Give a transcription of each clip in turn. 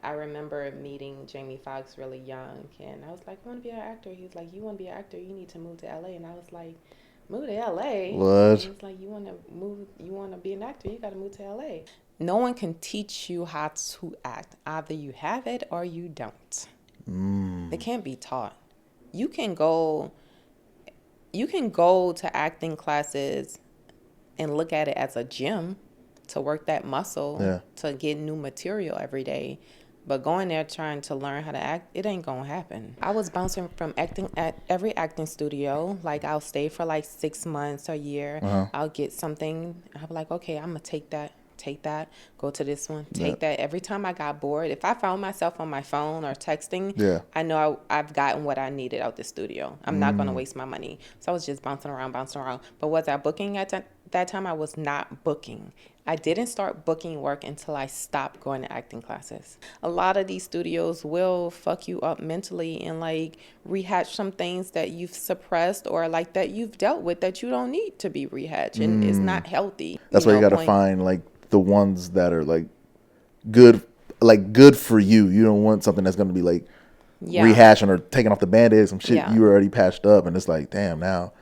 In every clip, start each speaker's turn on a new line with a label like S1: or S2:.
S1: I remember meeting Jamie Foxx really young, and I was like, I want to be an actor. He was like, you want to be an actor, you need to move to LA. And I was like, move to LA? And
S2: What?
S1: he's like, you want to be an actor, you got to move to LA. No one can teach you how to act. Either you have it or you don't. It can't be taught. You can go you can go to acting classes and look at it as a gym to work that muscle
S2: Yeah.
S1: to get new material every day. But going there trying to learn how to act, it ain't gonna happen. I was bouncing from acting at every acting studio. Like I'll stay for like 6 months or a year.
S2: Uh huh.
S1: I'll get something. I'll be like, okay, I'm gonna take that, go to this one,
S2: Yeah.
S1: take that. Every time I got bored, if I found myself on my phone or texting,
S2: Yeah.
S1: I know I've gotten what I needed out the studio. I'm not gonna
S2: Mm.
S1: waste my money. So I was just bouncing around, bouncing around. But was I booking at that time? I was not booking. I didn't start booking work until I stopped going to acting classes. A lot of these studios will fuck you up mentally and like rehash some things that you've suppressed or like that you've dealt with that you don't need to be rehashed, and it's
S2: Mm.
S1: not healthy.
S2: That's why you got to
S1: Point.
S2: find like the ones that are good, like good for you. You don't want something that's going to be like
S1: Yeah,
S2: rehashing or taking off the band-aid, some shit
S1: yeah,
S2: you already patched up, and it's like, damn, now,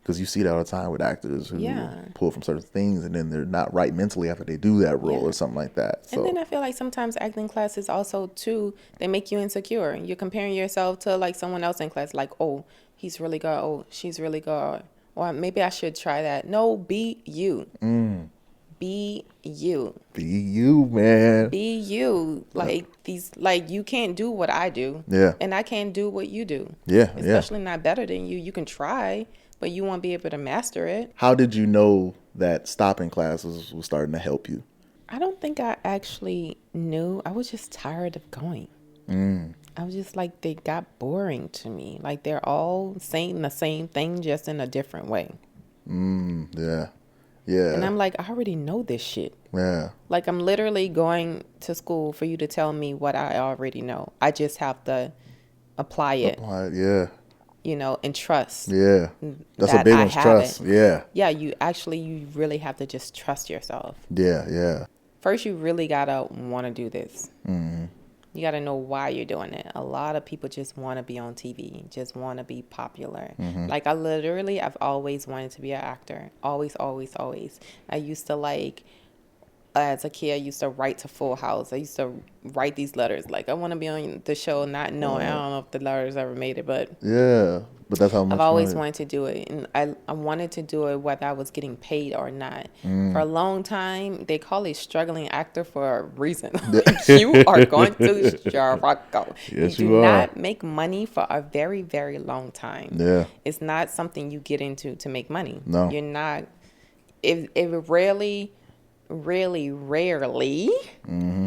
S2: because you see that all the time with actors who
S1: yeah,
S2: pull from certain things and then they're not right mentally after they do that role
S1: yeah.
S2: or something like that.
S1: And then
S2: So
S1: I feel like sometimes acting classes also too, they make you insecure. You're comparing yourself to like someone else in class, like, oh, he's really good, oh, she's really good. Or maybe I should try that. No, be you. Be you.
S2: be you, man.
S1: Be you. Like these like you can't do what I do.
S2: Yeah,
S1: And I can't do what you do.
S2: yeah, yeah.
S1: Especially not better than you. You can try, but you won't be able to master it.
S2: How did you know that stopping classes was starting to help you?
S1: I don't think I actually knew. I was just tired of going. I was just like, they got boring to me. Like they're all saying the same thing, just in a different way.
S2: Yeah,
S1: And
S2: yeah,
S1: I'm like, I already know this shit.
S2: yeah.
S1: Like I'm literally going to school for you to tell me what I already know. I just have to apply it,
S2: Apply it. Yeah,
S1: and trust
S2: yeah. That's a
S1: that
S2: big
S1: I
S2: one's
S1: have it.
S2: trust. Yeah,
S1: Yeah, you really have to just trust yourself.
S2: yeah, yeah.
S1: First, you really gotta want to do this. You got to know why you're doing it. A lot of people just want to be on TV, just want to be popular. Like I've always wanted to be an actor. Always, always, always. I used to as a kid, I used to write to Full House. I used to write these letters. Like, I want to be on the show, not knowing, I don't know if the letters ever made it, but
S2: Yeah, but that's how
S1: I've
S2: much
S1: always
S2: money.
S1: wanted to do it. And I wanted to do it whether I was getting paid or not. For a
S2: Mm.
S1: long time, they call it struggling actor for a reason. Like, you are
S2: Yeah.
S1: going to struggle. You
S2: Yes,
S1: do
S2: you are.
S1: not make money for a very, very long time.
S2: Yeah.
S1: It's not something you get into to make money.
S2: No.
S1: You're not, it rarely, really rarely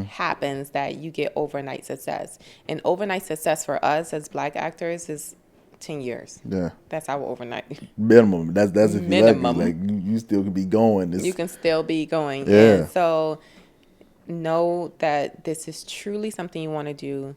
S1: happens that you get overnight success. And overnight success for us as black actors is 10 years.
S2: Yeah.
S1: That's our overnight
S2: Minimum. That's if you're lucky. Like
S1: minimum.
S2: you still can be going.
S1: You
S2: It's
S1: can still be going. And
S2: yeah.
S1: so know that this is truly something you want to do.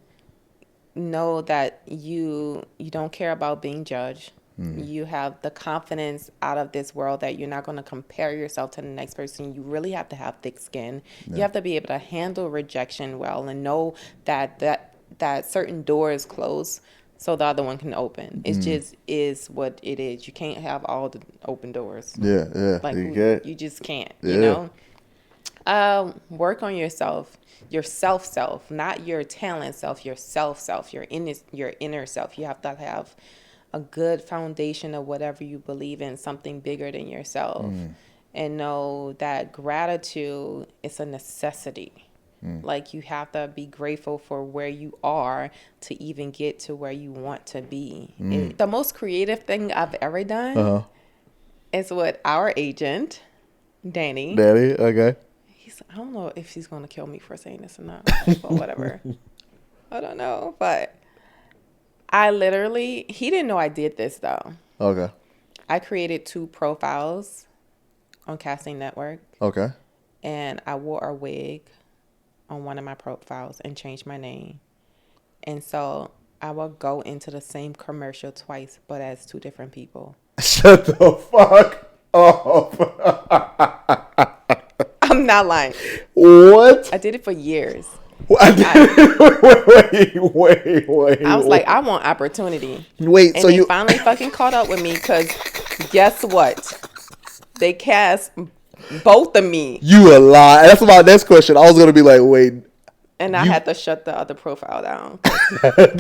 S1: Know that you don't care about being judged. You have the confidence out of this world that you're not going to compare yourself to the next person. You really have to have thick skin. You have to be able to handle rejection well and know that certain doors close so the other one can open. It just is what it is. You can't have all the open doors.
S2: Yeah. Yeah.
S1: Like
S2: You get.
S1: you just can't,
S2: Yeah.
S1: Work on yourself, your self, not your talent self, your self, your inner self. You have to have a good foundation of whatever you believe in, something bigger than yourself, and know that gratitude is a necessity. Like you have to be grateful for where you are to even get to where you want to be. The most creative thing I've ever
S2: Uh
S1: done
S2: huh.
S1: is with our agent, Danny.
S2: Daddy. Okay.
S1: I don't know if he's going to kill me for saying this or not, but whatever. I don't know. But he didn't know I did this though.
S2: Okay.
S1: I created 2 profiles on Casting Network,
S2: Okay.
S1: and I wore a wig on one of my profiles and changed my name. And so I will go into the same commercial twice, but as 2 different people.
S2: Shut the fuck up.
S1: I'm not lying.
S2: What?
S1: I did it for years.
S2: Wait.
S1: I was like, I want opportunity.
S2: Wait,
S1: And
S2: so
S1: they
S2: you
S1: finally fucking caught up with me because guess what? They cast both of me.
S2: you a lie. That's my next question. I was gonna be like, wait.
S1: And I
S2: You
S1: had to shut the other profile down.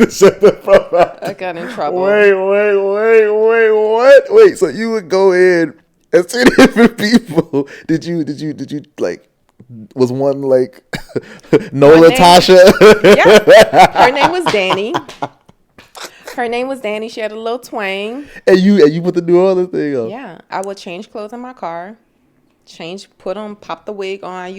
S2: shut the fuck up.
S1: I got in trouble.
S2: Wait, what? Wait, so you would go in and see different people. Did you like was one like no Natasha?
S1: Yeah. Her name was Danny. She had a little twang.
S2: And you put the New Orleans thing on.
S1: Yeah. I would change clothes in my car. Pop the wig on.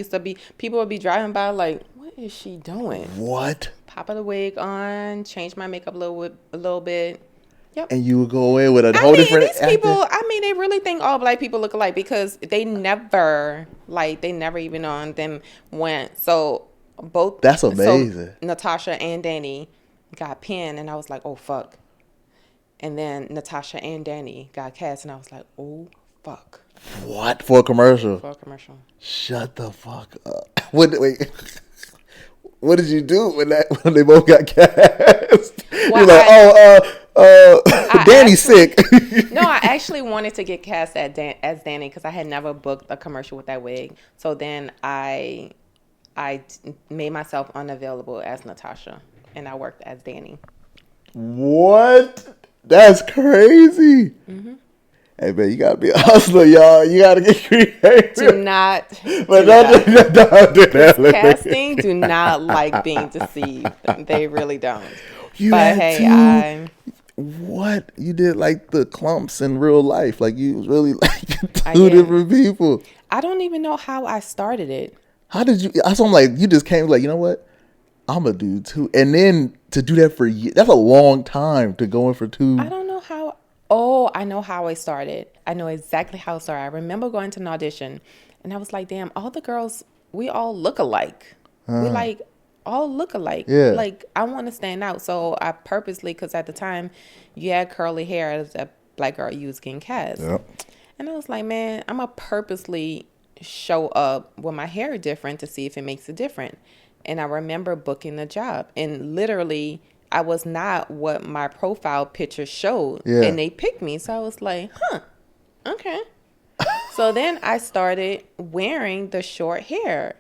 S1: People would be driving by like, what is she doing?
S2: What?
S1: Pop the wig on, change my makeup a little bit. Yep.
S2: And you would go in with a whole different
S1: these people, they really think all black people look alike because they never even on them went. So both.
S2: That's amazing.
S1: So Natasha and Danny got pinned, and I was like, oh fuck. And then Natasha and Danny got cast, and I was like, oh fuck.
S2: What? For a commercial?
S1: For a commercial.
S2: Shut the fuck up. Wait. What did you do when they both got cast? Well, you're like, Danny's sick.
S1: No, I actually wanted to get cast as Danny because I had never booked a commercial with that wig. So then I made myself unavailable as Natasha, and I worked as Danny.
S2: What? That's crazy. Mm-hmm. Hey, man, you gotta be a hustler, y'all. You gotta get creative.
S1: Do not.
S2: But don't do that.
S1: Casting do not like being deceived. They really don't.
S2: What? You did like the clumps in real life. Like you was really like two different people.
S1: I don't even know how I started it.
S2: How did you? I'm like, you just came like, you know what? I'm a dude too. And then to do that for years, that's a long time to go in for two.
S1: I don't know how. Oh, I know how I started. I know exactly how it started. I remember going to an audition and I was like, damn, all the girls, we all look alike. We all look alike.
S2: Yeah.
S1: Like, I want to stand out. So I purposely, because at the time you had curly hair as a black girl, you was getting cast.
S2: Yep.
S1: And I was like, man, I'm going to purposely show up with my hair different to see if it makes it different. And I remember booking the job and literally I was not what my profile picture showed. Yeah. And they picked me. So I was like, okay. So then I started wearing the short hair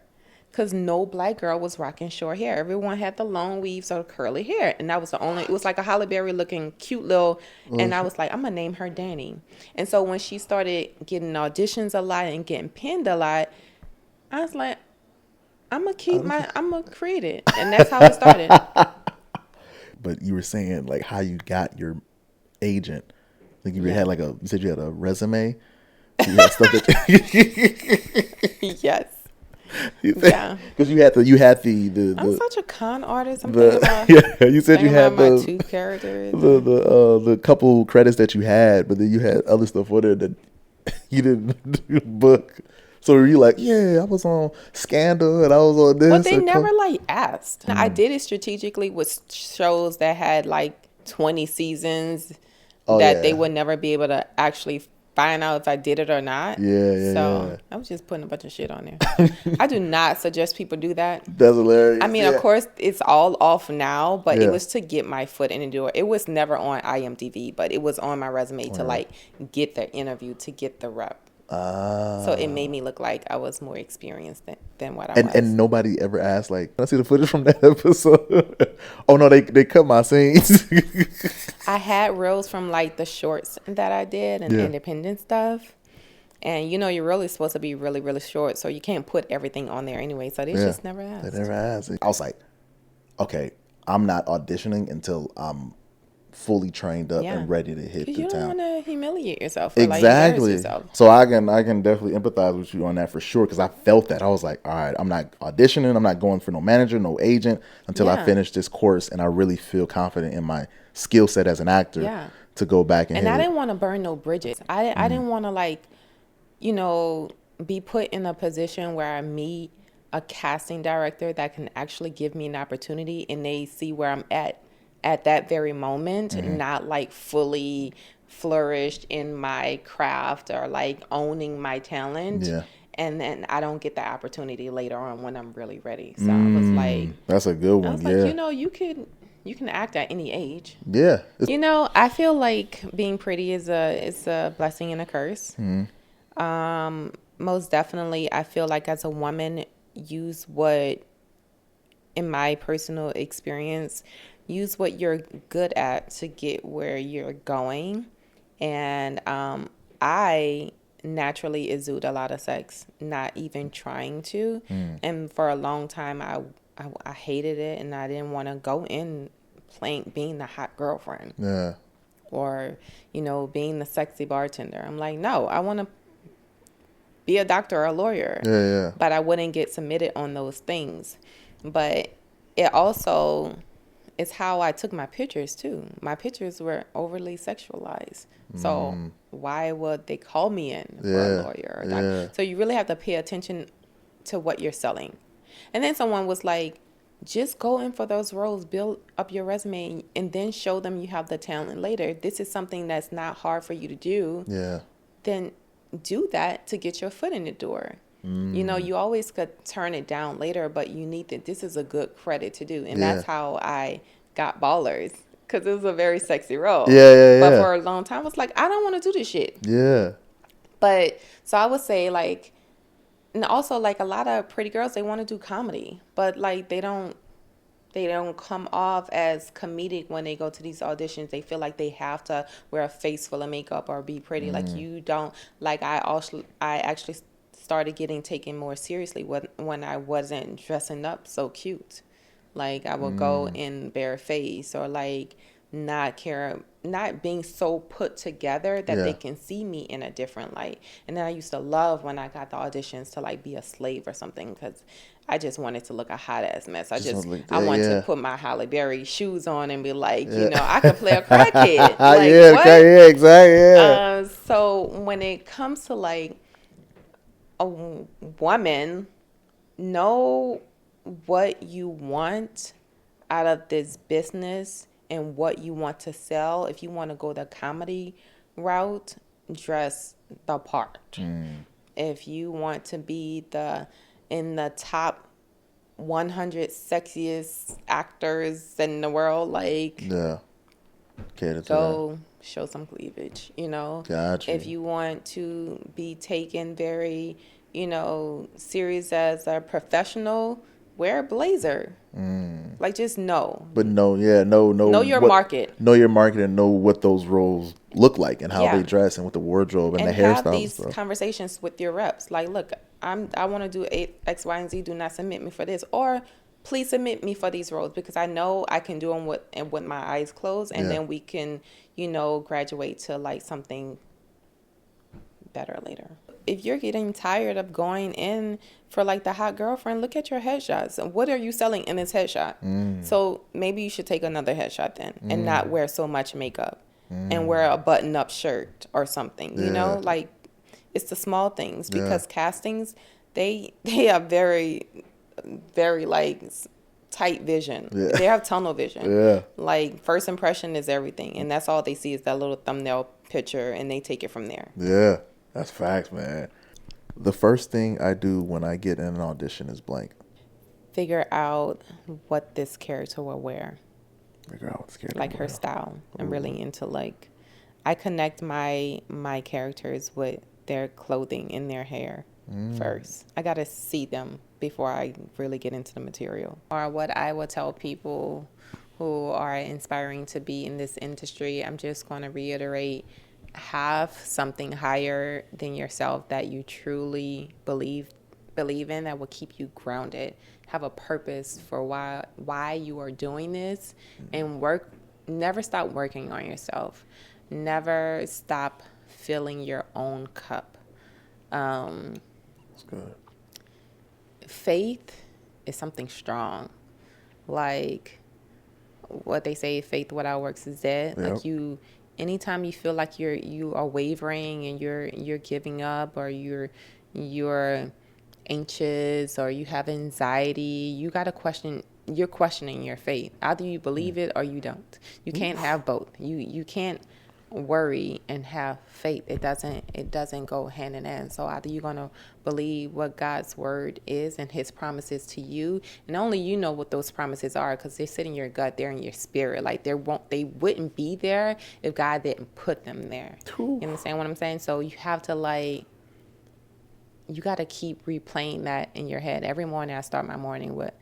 S1: because no black girl was rocking short hair. Everyone had the long weaves or curly hair. And that was the only, it was like a Halle Berry looking cute little, and I was like, I'm going to name her Danny. And so when she started getting auditions a lot and getting pinned a lot, I was like, I'm going to create it. And that's how it started.
S2: But you were saying like how you got your agent. Like you had you said you had a resume. You had stuff that
S1: yes.
S2: Yeah. Because you had the
S1: I'm such a con artist.
S2: You said you had
S1: my two characters.
S2: The couple credits that you had, but then you had other stuff on there that you didn't book. So were you like, yeah, I was on Scandal and I was on this.
S1: But they never asked. I did it strategically with shows that had 20 seasons they would never be able to actually find out if I did it or not. So I was just putting a bunch of shit on there. I do not suggest people do that.
S2: That's hilarious.
S1: I mean, of course, it's all off now, but it was to get my foot in the door. It was never on IMDb, but it was on my resume to get the interview, to get the rep. So it made me look like I was more experienced than what I was.
S2: And nobody ever asked, can I see the footage from that episode? Oh, no, they cut my scenes.
S1: I had reels from, the shorts that I did and independent stuff. And, you're really supposed to be really, really short, so you can't put everything on there anyway. So they just never asked.
S2: They never asked. I was like, okay, I'm not auditioning until I'm fully trained up and ready to hit the town. You don't want to
S1: humiliate yourself. Or
S2: exactly.
S1: Embarrass yourself.
S2: So I can definitely empathize with you on that for sure, because I felt that. I was like, all right, I'm not auditioning. I'm not going for no manager, no agent until I finish this course and I really feel confident in my skill set as an actor to go back and
S1: I didn't want to burn no bridges. I didn't want to be put in a position where I meet a casting director that can actually give me an opportunity and they see where I'm at that very moment, not fully flourished in my craft or owning my talent. and then I don't get the opportunity later on when I'm really ready. So
S2: That's a good
S1: I
S2: one.
S1: was like,
S2: Yeah.
S1: you can act at any age.
S2: Yeah.
S1: I feel like being pretty is a blessing and a curse. Most definitely, I feel like as a woman, use what, in my personal experience, use what you're good at to get where you're going. And I naturally exude a lot of sex, not even trying to. And for a long time, I hated it, and I didn't want to go in playing being the hot girlfriend
S2: Yeah.
S1: or being the sexy bartender. I'm like, no, I want to be a doctor or a lawyer.
S2: Yeah. Yeah.
S1: But I wouldn't get submitted on those things. But it also is how I took my pictures too. My pictures were overly sexualized. So why would they call me in for a
S2: Yeah.
S1: lawyer or a
S2: Yeah.
S1: doctor? So you really have to pay attention to what you're selling. And then someone was like, just go in for those roles, build up your resume, and then show them you have the talent later. This is something that's not hard for you to do.
S2: Yeah.
S1: Then do that to get your foot in the door. You always could turn it down later, but you need that. This is a good credit to do. And that's how I got Ballers, because it was a very sexy role.
S2: Yeah. Yeah.
S1: But
S2: Yeah.
S1: for a long time, I was like, I don't want to do this shit.
S2: Yeah.
S1: But so I would say, like, and also, like, a lot of pretty girls, they want to do comedy, but like they don't come off as comedic when they go to these auditions. They feel like they have to wear a face full of makeup or be pretty. Like, you don't. Like, I actually started getting taken more seriously when I wasn't dressing up so cute. Like, I would go in bare face, or like not being so put together that they can see me in a different light. And then I used to love when I got the auditions to like be a slave or something, because I just wanted to look a hot ass mess. I wanted to put my Halle Berry shoes on and be like, I could play a crackhead. Like,
S2: yeah.
S1: what?
S2: Okay. Yeah. Exactly. Yeah.
S1: So when it comes to like a woman, know what you want out of this business and what you want to sell. If you want to go the comedy route, dress the part. If you want to be in the top 100 sexiest actors in the world, like,
S2: Yeah. Cater to
S1: go show some cleavage.
S2: Gotcha.
S1: If you want to be taken very, serious as a professional, wear a blazer. Like, just know.
S2: But know
S1: your market.
S2: Know your market and know what those roles look like and how they dress and with the wardrobe and the hairstyles.
S1: Have these
S2: and stuff.
S1: conversations with your reps. Like, look, I want to do X, Y, and Z. Do not submit me for this, or please submit me for these roles, because I know I can do them with my eyes closed, and then we can, graduate to like something better later. If you're getting tired of going in for like the hot girlfriend, look at your headshots. What are you selling in this headshot? So maybe you should take another headshot then, and not wear so much makeup, and wear a button-up shirt or something. Like, it's the small things, because castings, they have very, very like tight vision. They have tunnel vision. Like, first impression is everything, and that's all they see is that little thumbnail picture, and they take it from there.
S2: Yeah, that's facts, man. The first thing I do when I get in an audition is blank.
S1: Figure out what this character will wear.
S2: Figure out what this character
S1: like her style. I'm really into, like, I connect my characters with their clothing and their hair first. I gotta see them before I really get into the material. Or what I will tell people who are inspiring to be in this industry, I'm just going to reiterate: have something higher than yourself that you truly believe in, that will keep you grounded. Have a purpose for why you are doing this, and never stop working on yourself. Never stop filling your own cup.
S2: That's good.
S1: Faith is something strong. Like what they say, faith without works is dead.
S2: Yep.
S1: Like, anytime you feel like you are wavering and you're giving up, or you're anxious, or you have anxiety, you're questioning your faith. Either you believe it or you don't. You can't have both. You can't worry and have faith. It doesn't go hand in hand. So either you're gonna believe what God's word is and his promises to you, and only you know what those promises are, because they're sitting in your gut, they're in your spirit. Like they wouldn't be there if God didn't put them there. You understand what I'm saying? So you have to you got to keep replaying that in your head. Every morning I start my morning with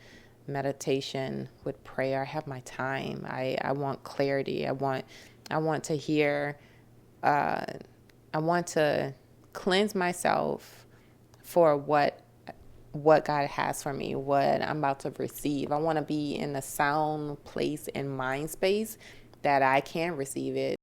S1: meditation, with prayer. I have my time. I want clarity. I want to hear, I want to cleanse myself for what God has for me, what I'm about to receive. I want to be in a sound place and mind space that I can receive it.